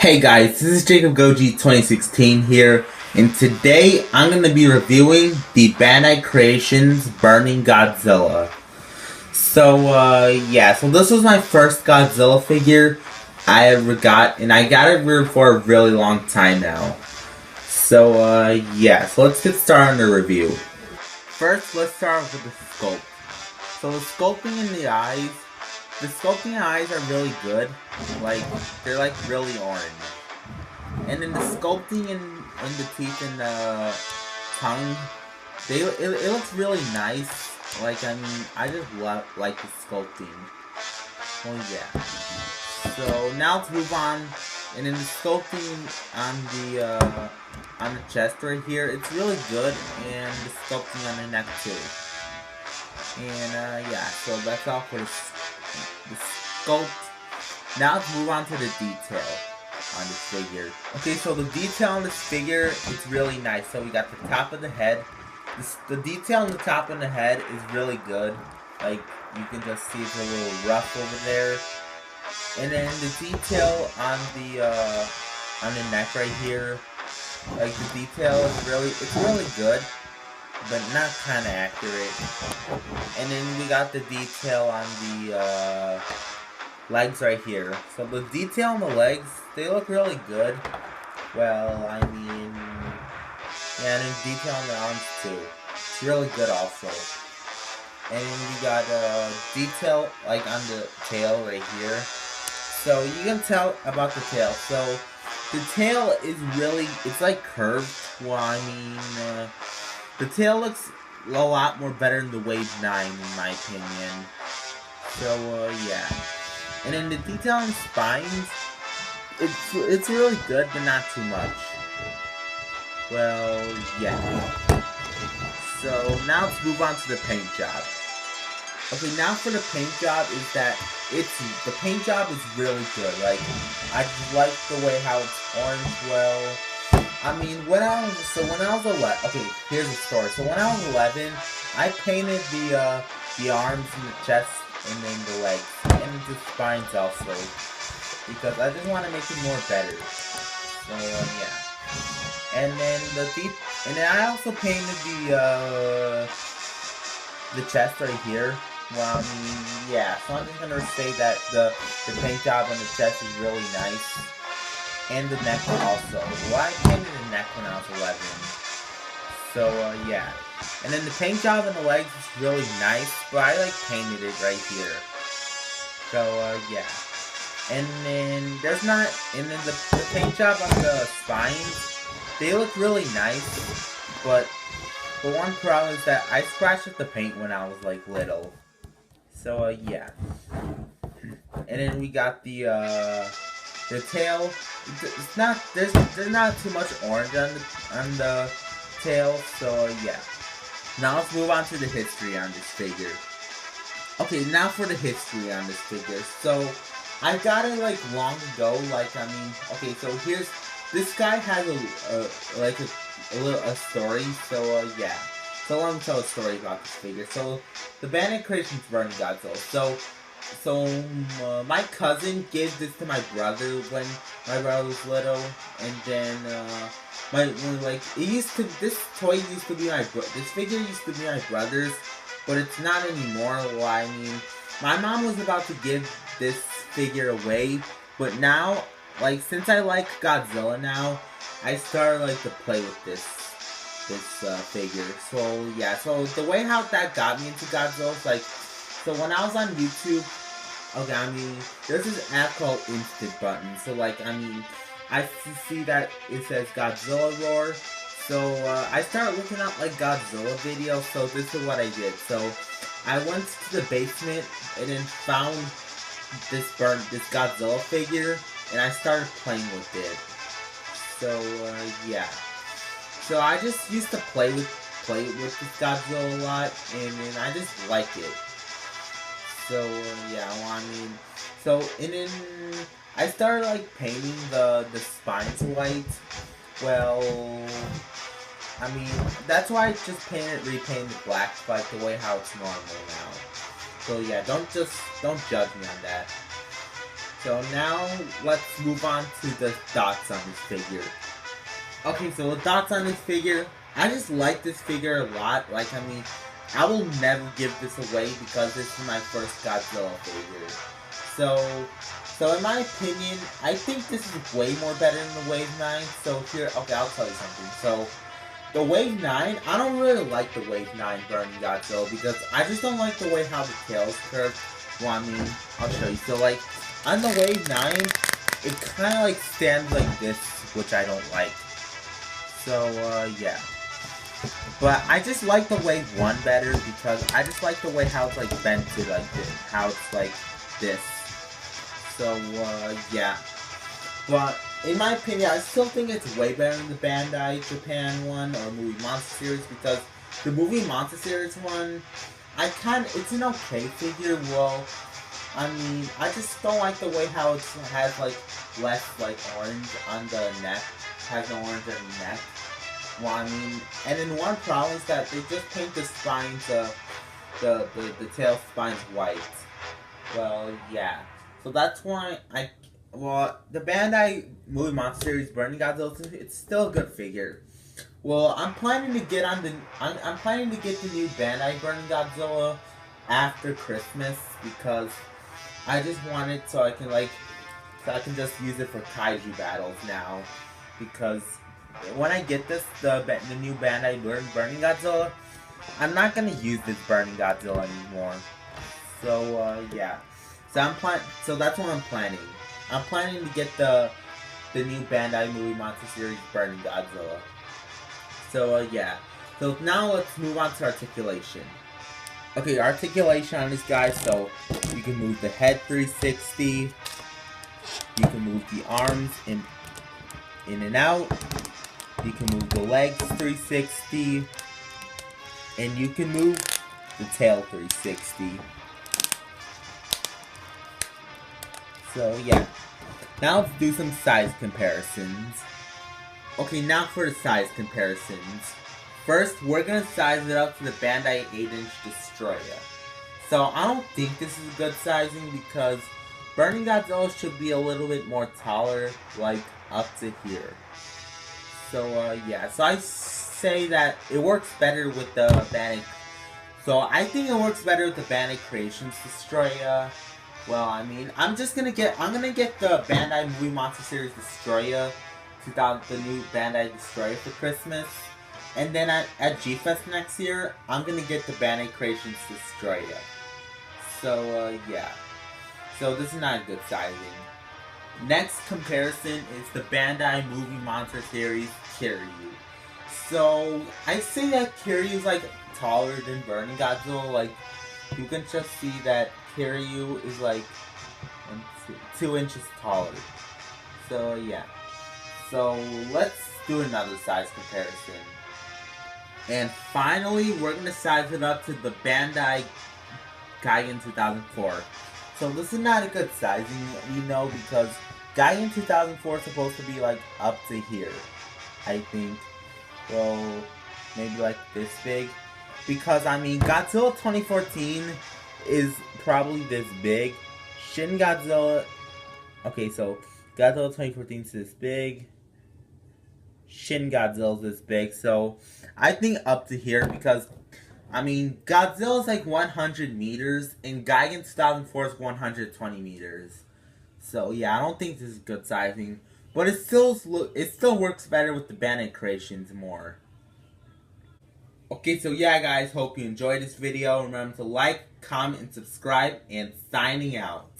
Hey guys, this is Jacob Goji 2016 here, and today I'm going to be reviewing the Bandai Creations Burning Godzilla. So this was my first Godzilla figure I ever got, and I got it for a really long time now. So let's get started on the review. First, let's start with the sculpt. So the sculpting in the eyes, are really good. They're like really orange. And then the sculpting in the teeth and the tongue, it looks really nice. I just like the sculpting. Oh yeah. So now let's move on. And then the sculpting on the chest right here, it's really good, and the sculpting on the neck too. And so that's all for the sculpt. Now let's move on to the detail on this figure. Okay, so the detail on this figure, it's really nice. So we got the top of the head. The detail on the top of the head is really good. You can just see it's a little rough over there. And then the detail on the neck right here, the detail is really good, but not kind of accurate. And then we got the detail on the legs right here. So the detail on the legs, they look really good. And then detail on the arms too. It's really good also. And then we got detail on the tail right here. So you can tell about the tail. So the tail is it's curved. The tail looks a lot more better than the Wave 9 in my opinion. So yeah. And then the detail on the spines, it's really good, but not too much. Well, yeah. So now let's move on to the paint job. Okay, now for the paint job is that the paint job is really good. I just like the way how it's orange. When I was 11, okay, here's the story. So when I was 11, I painted the arms and the chest and then the legs and the spines also, because I just want to make it more better. So yeah. And then I also painted the chest right here. So I'm just gonna say that the paint job on the chest is really nice, and the neck also. I painted the neck when I was 11. So yeah, and then the paint job on the legs is really nice, but I painted it right here. So yeah, and then the paint job on the spines, they look really nice, but the one problem is that I scratched with the paint when I was little. So yeah, and then we got the tail. There's not too much orange on the tail. So yeah. Now let's move on to the history on this figure. Okay, now for the history on this figure. So I got it long ago. Okay, so this guy has a story. So yeah. So let me tell a story about this figure. So the Bandai Creations Burning Godzilla. So my cousin gave this to my brother when my brother was little, and then this figure used to be my brother's, but it's not anymore. My mom was about to give this figure away, but now since I like Godzilla now, I started to play with this figure. So yeah, so the way how that got me into Godzilla is so when I was on YouTube, okay, there's this app called Instant Button. So I see that it says Godzilla Roar. So I started looking up Godzilla videos. So this is what I did. So I went to the basement and then found this Godzilla figure, and I started playing with it. So yeah. So I just used to play with this Godzilla a lot, and then I just like it. So yeah, and then I started painting the spines white. That's why I just repainted black, the way how it's normal now. So yeah, don't judge me on that. So now let's move on to the thoughts on this figure. Okay, so the thoughts on this figure, I just like this figure a lot. Like, I mean, I will never give this away because this is my first Godzilla figure. So in my opinion, I think this is way more better than the Wave 9. So here, okay, I'll tell you something. So, the Wave 9, I don't really like the Wave 9 Burning Godzilla because I just don't like the way how the tail's curved. Well, I mean, I'll show you. So, like, on the Wave 9, it kind of, like, stands like this, which I don't like. So, yeah. But I just like the Wave 1 better because I just like the way how it's, like, bent to, like, this. How it's, like, this. So, yeah. But, in my opinion, I still think it's way better than the Bandai Japan one or Movie Monster Series because the Movie Monster Series one, it's an okay figure. Well, I mean, I just don't like the way how it has, like, less, like, orange on the neck. Has no orange on the neck. Well, I mean, and then one problem is that they just paint the spines, the tail spines white. Well, yeah. So that's why well, the Bandai Movie Monster Series Burning Godzilla, it's still a good figure. Well, I'm planning to get I'm planning to get the new Bandai Burning Godzilla after Christmas because I just want it so I can just use it for kaiju battles now. Because when I get the new Bandai Burning Godzilla, I'm not gonna use this Burning Godzilla anymore. So yeah. So that's what I'm planning. I'm planning to get the new Bandai Movie Monster Series Burning Godzilla. So yeah. So now let's move on to articulation. Okay, articulation on this guy. So you can move the head 360. You can move the arms in and out. You can move the legs 360. And you can move the tail 360. So yeah, now let's do some size comparisons. Okay, now for the size comparisons. First, we're gonna size it up to the Bandai 8-inch Destroyer. So I don't think this is good sizing because Burning Godzilla should be a little bit more taller, like up to here. So yeah, so I say that it works better with the Bandai. So I think it works better with the Bandai Creations Destroyer. Well, I mean, I'm gonna get the Bandai Movie Monster Series Destroyer, the new Bandai Destroyer for Christmas, and then at G-Fest next year, I'm gonna get the Bandai Creations Destroyer. So yeah, so this is not a good sizing. Next comparison is the Bandai Movie Monster Series Kiryu. So I say that Kiryu is like taller than Burning Godzilla. Like you can just see that Kiryu is like 2 inches taller. So yeah. So let's do another size comparison. And finally, we're gonna size it up to the Bandai Gigan 2004. So this is not a good sizing, we know, because Gigan 2004 is supposed to be like up to here. I think. Well, maybe like this big. Because I mean, Godzilla 2014 is probably this big. Shin Godzilla. Okay, so Godzilla 2014 is this big. Shin Godzilla is this big. So I think up to here because I mean Godzilla is like 100 meters and Gigan 2004 is 120 meters. So yeah, I don't think this is good sizing, but it still works better with the Bandai Creations more. Okay, so yeah guys, hope you enjoyed this video. Remember to like, comment, and subscribe, and signing out.